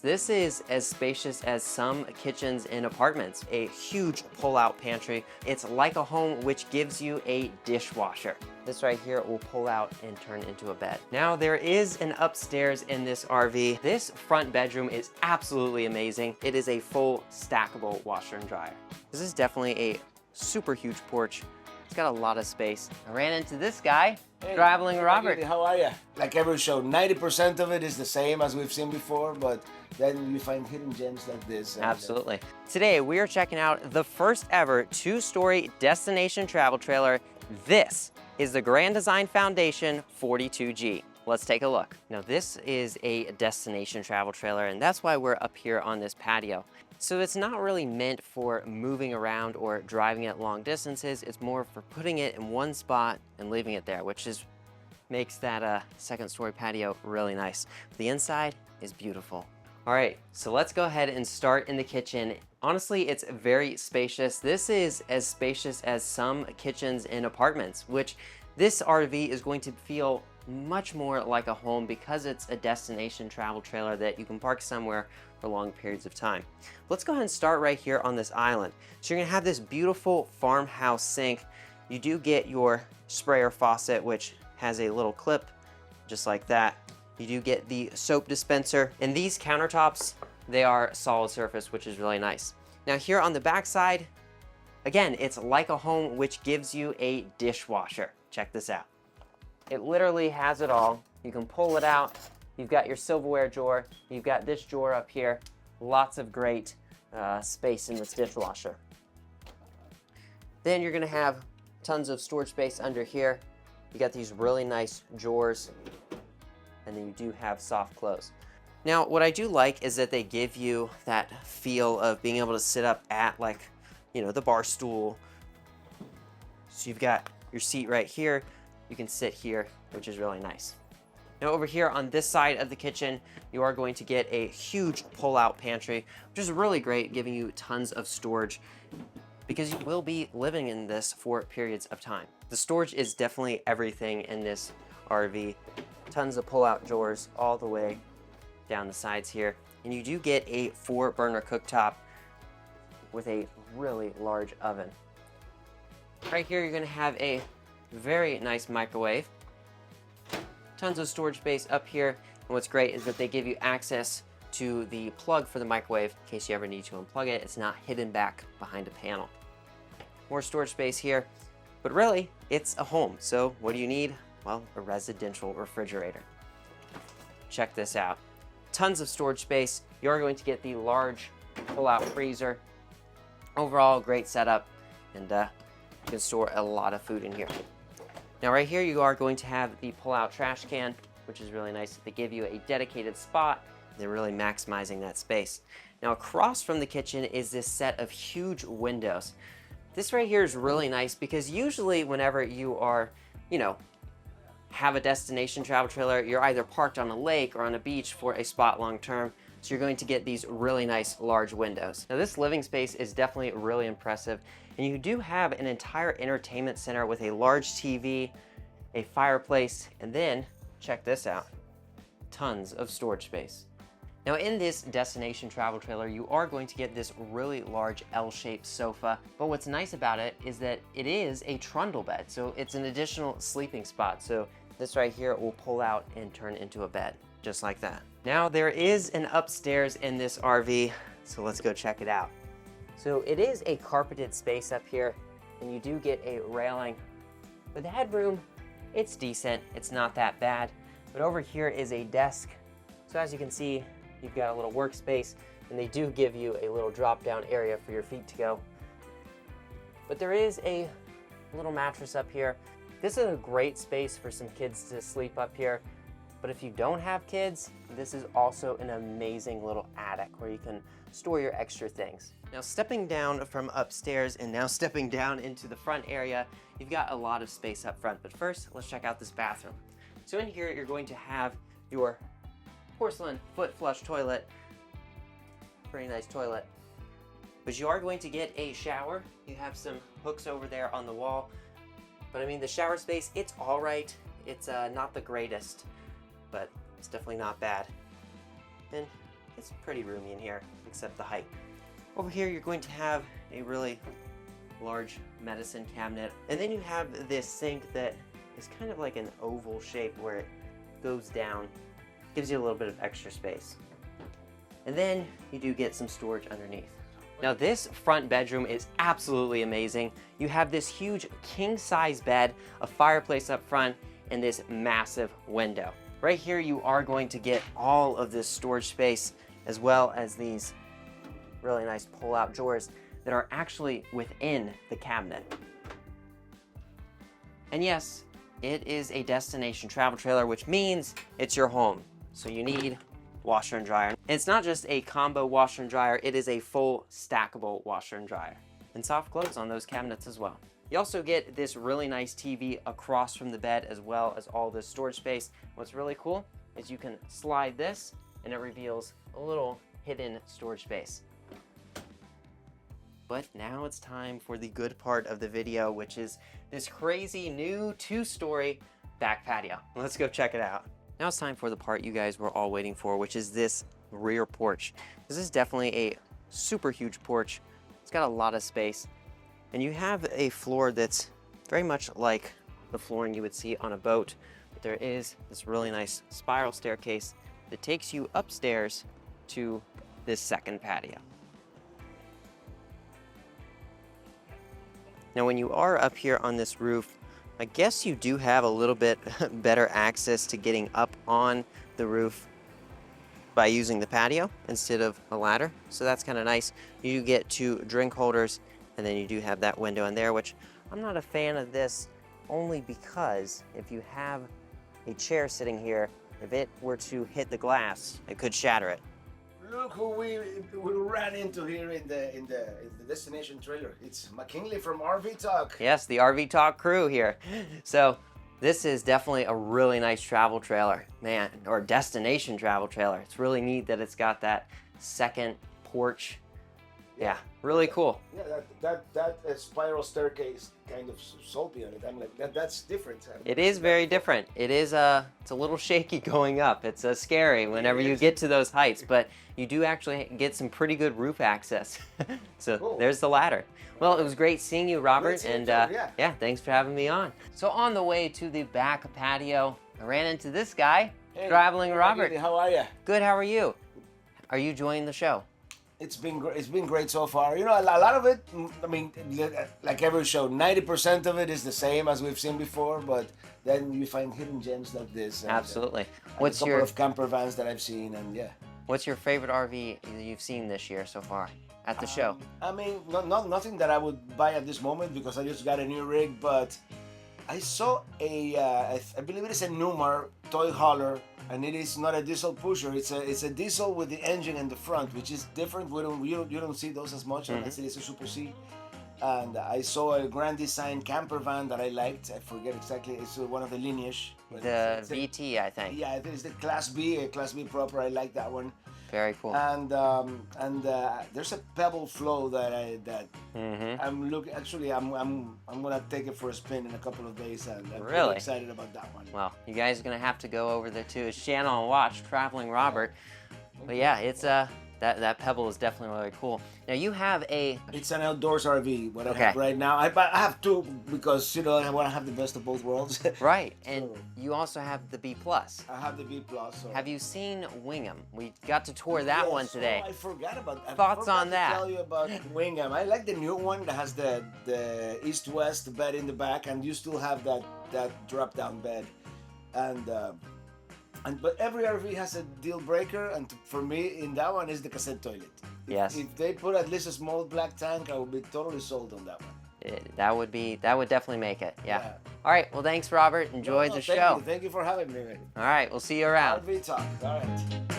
This is as spacious as some kitchens in apartments. A huge pull-out pantry. It's like a home, which gives you a dishwasher. This right here will pull out and turn into a bed. Now there is an upstairs in this RV. This front bedroom is absolutely amazing. It is a full stackable washer and dryer. This is definitely a super huge porch. It's got a lot of space. I ran into this guy, Hey, Traveling Robert. How are you? Like every show, 90% of it is the same as we've seen before, but then you find hidden gems like this. And, Absolutely. Today we are checking out the first ever two-story destination travel trailer. This is the Grand Design Foundation 42G. Let's take a look. Now this is a destination travel trailer, and that's why we're up here on this patio. So it's not really meant for moving around or driving it long distances. It's more for putting it in one spot and leaving it there, which makes that second story patio really nice. The inside is beautiful. All right, so let's go ahead and start in the kitchen. Honestly, it's very spacious. This is as spacious as some kitchens in apartments, which this RV is going to feel much more like a home because it's a destination travel trailer that you can park somewhere for long periods of time. Let's go ahead and start right here on this island. So you're gonna have this beautiful farmhouse sink. You do get your sprayer faucet, which has a little clip just like that. You do get the soap dispenser, and these countertops, they are solid surface, which is really nice. Now here on the back side, again, it's like a home, which gives you a dishwasher. Check this out. It literally has it all. You can pull it out. You've got your silverware drawer. You've got this drawer up here. Lots of great space in this dishwasher. Then you're gonna have tons of storage space under here. You got these really nice drawers, and then you do have soft close. Now, what I do like is that they give you that feel of being able to sit up at, like, you know, the bar stool. So you've got your seat right here. You can sit here, which is really nice. Now over here on this side of the kitchen, you are going to get a huge pull-out pantry, which is really great, giving you tons of storage because you will be living in this for periods of time. The storage is definitely everything in this RV. Tons of pull-out drawers all the way down the sides here. And you do get a 4-burner cooktop with a really large oven. Right here, you're gonna have a very nice microwave. Tons of storage space up here. And what's great is that they give you access to the plug for the microwave in case you ever need to unplug it. It's not hidden back behind a panel. More storage space here, but really it's a home. So what do you need? Well, a residential refrigerator. Check this out. Tons of storage space. You're going to get the large pull-out freezer. Overall, great setup, and you can store a lot of food in here. Now right here, you are going to have the pull-out trash can, which is really nice. They give you a dedicated spot. They're really maximizing that space. Now across from the kitchen is this set of huge windows. This right here is really nice because usually whenever you are, you know, have a destination travel trailer, you're either parked on a lake or on a beach for a spot long term. So you're going to get these really nice large windows. Now this living space is definitely really impressive. And you do have an entire entertainment center with a large TV, a fireplace, and then, check this out, tons of storage space. Now in this destination travel trailer, you are going to get this really large L-shaped sofa, but what's nice about it is that it is a trundle bed, so it's an additional sleeping spot. So this right here will pull out and turn into a bed, just like that. Now there is an upstairs in this RV, so let's go check it out. So it is a carpeted space up here, and you do get a railing. But the headroom, it's decent, it's not that bad. But over here is a desk. So as you can see, you've got a little workspace, and they do give you a little drop-down area for your feet to go. But there is a little mattress up here. This is a great space for some kids to sleep up here. But if you don't have kids, this is also an amazing little attic where you can store your extra things. Now stepping down from upstairs and now stepping down into the front area, you've got a lot of space up front. But first, let's check out this bathroom. So in here, you're going to have your porcelain foot flush toilet. Pretty nice toilet. But you are going to get a shower. You have some hooks over there on the wall. But I mean, the shower space, it's all right. It's not the greatest, but it's definitely not bad. And it's pretty roomy in here, except the height. Over here, you're going to have a really large medicine cabinet. And then you have this sink that is kind of like an oval shape where it goes down, gives you a little bit of extra space. And then you do get some storage underneath. Now this front bedroom is absolutely amazing. You have this huge king-size bed, a fireplace up front, and this massive window. Right here you are going to get all of this storage space, as well as these really nice pull-out drawers that are actually within the cabinet. And yes, it is a destination travel trailer, which means it's your home. So you need washer and dryer. And it's not just a combo washer and dryer, it is a full stackable washer and dryer. And soft close on those cabinets as well. You also get this really nice TV across from the bed, as well as all this storage space. What's really cool is you can slide this and it reveals a little hidden storage space. But now it's time for the good part of the video, which is this crazy new 2-story back patio. Let's go check it out. Now it's time for the part you guys were all waiting for, which is this rear porch. This is definitely a super huge porch. It's got a lot of space. And you have a floor that's very much like the flooring you would see on a boat. But there is this really nice spiral staircase that takes you upstairs to this second patio. Now when you are up here on this roof, I guess you do have a little bit better access to getting up on the roof by using the patio instead of a ladder. So that's kind of nice. You get 2 drink holders, and then you do have that window in there, which I'm not a fan of this only because if you have a chair sitting here, if it were to hit the glass, it could shatter it. Look who we ran into here in the destination trailer. It's McKinley from RV Talk. Yes, the RV Talk crew here. So this is definitely a really nice travel trailer, man, or destination travel trailer. It's really neat that it's got that second porch. Yeah, really cool. Yeah, that spiral staircase kind of sold me on it. I'm like, that's different. It is very different. It is it's a little shaky going up. It's scary whenever you get to those heights, but you do actually get some pretty good roof access. So cool. There's the ladder. Well, it was great seeing you, Robert, and yeah, thanks for having me on. So on the way to the back patio, I ran into this guy, Traveling Robert. How are you? Good. How are you? Are you enjoying the show? It's been great so far. You know, a lot of it, I mean, like every show, 90% of it is the same as we've seen before, but then you find hidden gems like this. And, absolutely. What's a couple of camper vans that I've seen, and yeah. What's your favorite RV you've seen this year so far at the show? I mean, nothing that I would buy at this moment because I just got a new rig, but I saw I believe it is a Newmar toy hauler, and it is not a diesel pusher. It's a diesel with the engine in the front, which is different. You don't see those as much unless it is a Super C. And I saw a Grand Design camper van that I liked. I forget exactly. It's one of the lineage. The VT, I think. Yeah, I think it's the Class B proper. I like that one. Very cool. And there's a Pebble Flow that I'm looking. Actually, I'm gonna take it for a spin in a couple of days, and I'm really excited about that one. Well, you guys are gonna have to go over there to his channel and watch Traveling Robert. But yeah, it's that Pebble is definitely really cool. Now you have It's an outdoors RV. What I have right now, I have 2 because you know I want to have the best of both worlds. Right, and you also have the B+. I have the B+. So. Have you seen Wingham? We got to tour that one today. I forgot about that. Thoughts on that? I tell you about Wingham. I like the new one that has the east-west bed in the back, and you still have that drop-down bed, but every RV has a deal breaker, and for me, in that one is the cassette toilet. Yes. If they put at least a small black tank, I would be totally sold on that one. That would definitely make it. Yeah. All right. Well, thanks, Robert. Enjoy the show. Thank you for having me. All right. We'll see you around. RV Talk. All right.